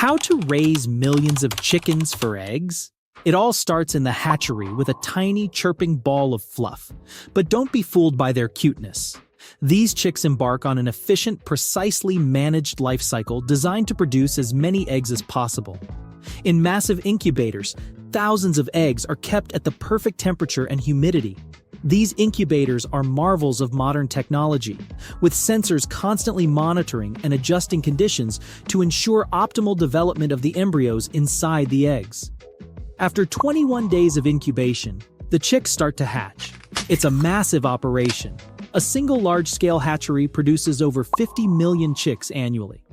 How to raise millions of chickens for eggs? It all starts in the hatchery with a tiny chirping ball of fluff. But don't be fooled by their cuteness. These chicks embark on an efficient, precisely managed life cycle designed to produce as many eggs as possible. In massive incubators, thousands of eggs are kept at the perfect temperature and humidity. These incubators are marvels of modern technology, with sensors constantly monitoring and adjusting conditions to ensure optimal development of the embryos inside the eggs. After 21 days of incubation, the chicks start to hatch. It's a massive operation. A single large-scale hatchery produces over 50 million chicks annually.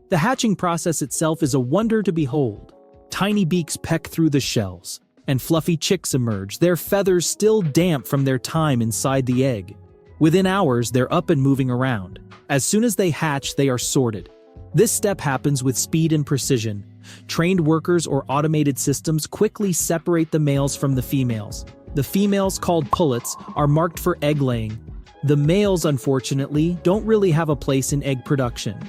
The hatching process itself is a wonder to behold. Tiny beaks peck through the shells, and fluffy chicks emerge, their feathers still damp from their time inside the egg. Within hours, they're up and moving around. As soon as they hatch, they are sorted. This step happens with speed and precision. Trained workers or automated systems quickly separate the males from the females. The females, called pullets, are marked for egg laying. The males, unfortunately, don't really have a place in egg production.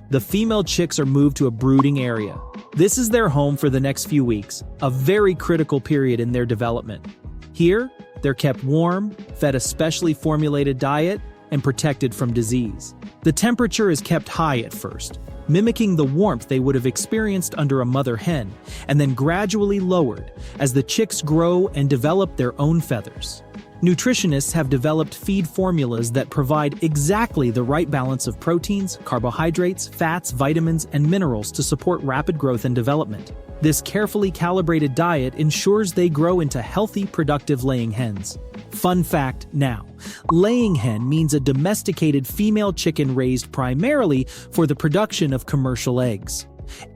The female chicks are moved to a brooding area. This is their home for the next few weeks, a very critical period in their development. Here, they're kept warm, fed a specially formulated diet, and protected from disease. The temperature is kept high at first, mimicking the warmth they would have experienced under a mother hen, and then gradually lowered as the chicks grow and develop their own feathers. Nutritionists have developed feed formulas that provide exactly the right balance of proteins, carbohydrates, fats, vitamins, and minerals to support rapid growth and development. This carefully calibrated diet ensures they grow into healthy, productive laying hens. Fun fact now, laying hen means a domesticated female chicken raised primarily for the production of commercial eggs.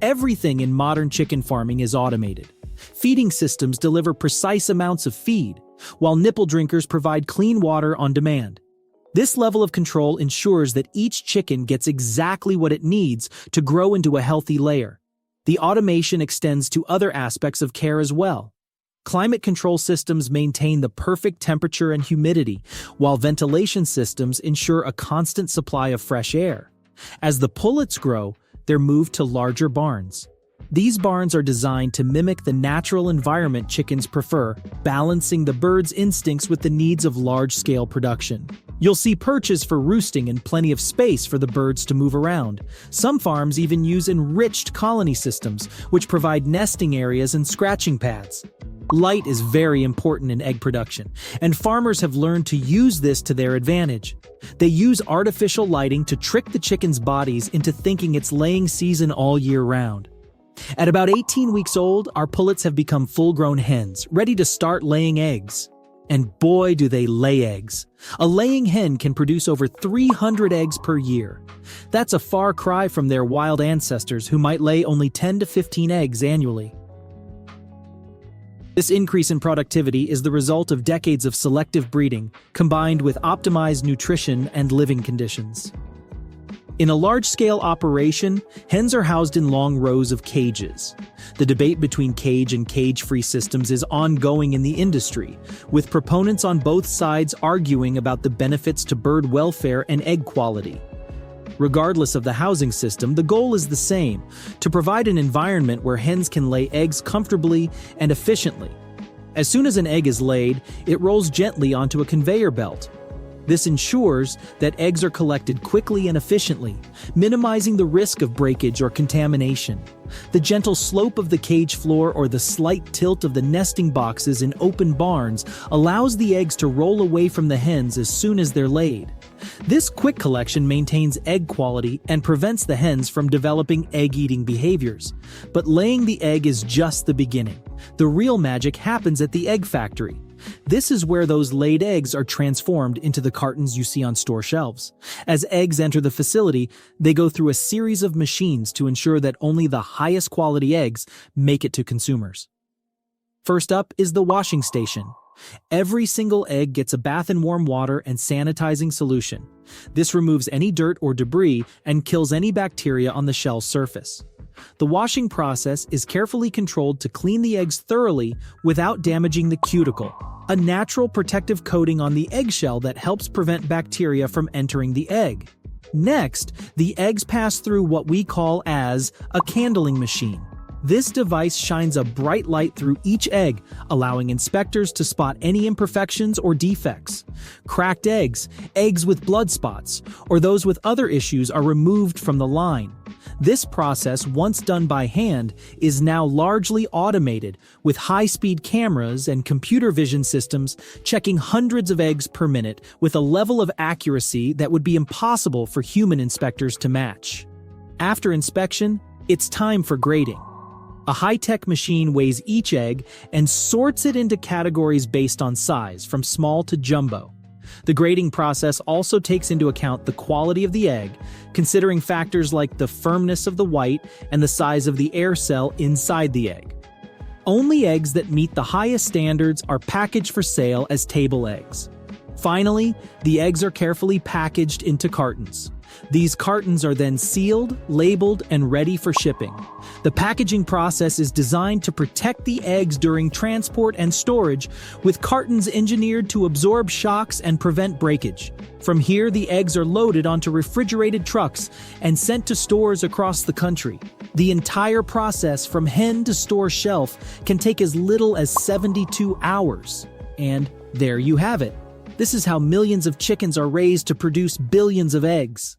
Everything in modern chicken farming is automated. Feeding systems deliver precise amounts of feed, while nipple drinkers provide clean water on demand. This level of control ensures that each chicken gets exactly what it needs to grow into a healthy layer. The automation extends to other aspects of care as well. Climate control systems maintain the perfect temperature and humidity, while ventilation systems ensure a constant supply of fresh air. As the pullets grow, they're moved to larger barns. These barns are designed to mimic the natural environment chickens prefer, balancing the birds' instincts with the needs of large-scale production. You'll see perches for roosting and plenty of space for the birds to move around. Some farms even use enriched colony systems, which provide nesting areas and scratching pads. Light is very important in egg production, and farmers have learned to use this to their advantage. They use artificial lighting to trick the chickens' bodies into thinking it's laying season all year round. At about 18 weeks old, our pullets have become full-grown hens, ready to start laying eggs. And boy, do they lay eggs. A laying hen can produce over 300 eggs per year. That's a far cry from their wild ancestors who might lay only 10 to 15 eggs annually. This increase in productivity is the result of decades of selective breeding, combined with optimized nutrition and living conditions. In a large-scale operation, hens are housed in long rows of cages. The debate between cage and cage-free systems is ongoing in the industry, with proponents on both sides arguing about the benefits to bird welfare and egg quality. Regardless of the housing system, the goal is the same: to provide an environment where hens can lay eggs comfortably and efficiently. As soon as an egg is laid, it rolls gently onto a conveyor belt. This ensures that eggs are collected quickly and efficiently, minimizing the risk of breakage or contamination. The gentle slope of the cage floor or the slight tilt of the nesting boxes in open barns allows the eggs to roll away from the hens as soon as they're laid. This quick collection maintains egg quality and prevents the hens from developing egg-eating behaviors. But laying the egg is just the beginning. The real magic happens at the egg factory. This is where those laid eggs are transformed into the cartons you see on store shelves. As eggs enter the facility, they go through a series of machines to ensure that only the highest quality eggs make it to consumers. First up is the washing station. Every single egg gets a bath in warm water and sanitizing solution. This removes any dirt or debris and kills any bacteria on the shell surface. The washing process is carefully controlled to clean the eggs thoroughly without damaging the cuticle, a natural protective coating on the eggshell that helps prevent bacteria from entering the egg. Next, the eggs pass through what we call as a candling machine. This device shines a bright light through each egg, allowing inspectors to spot any imperfections or defects. Cracked eggs, eggs with blood spots, or those with other issues are removed from the line. This process, once done by hand, is now largely automated with high-speed cameras and computer vision systems checking hundreds of eggs per minute with a level of accuracy that would be impossible for human inspectors to match. After inspection, it's time for grading. A high-tech machine weighs each egg and sorts it into categories based on size, from small to jumbo. The grading process also takes into account the quality of the egg, considering factors like the firmness of the white and the size of the air cell inside the egg. Only eggs that meet the highest standards are packaged for sale as table eggs. Finally, the eggs are carefully packaged into cartons. These cartons are then sealed, labeled, and ready for shipping. The packaging process is designed to protect the eggs during transport and storage, with cartons engineered to absorb shocks and prevent breakage. From here, the eggs are loaded onto refrigerated trucks and sent to stores across the country. The entire process from hen to store shelf can take as little as 72 hours. And there you have it. This is how millions of chickens are raised to produce billions of eggs.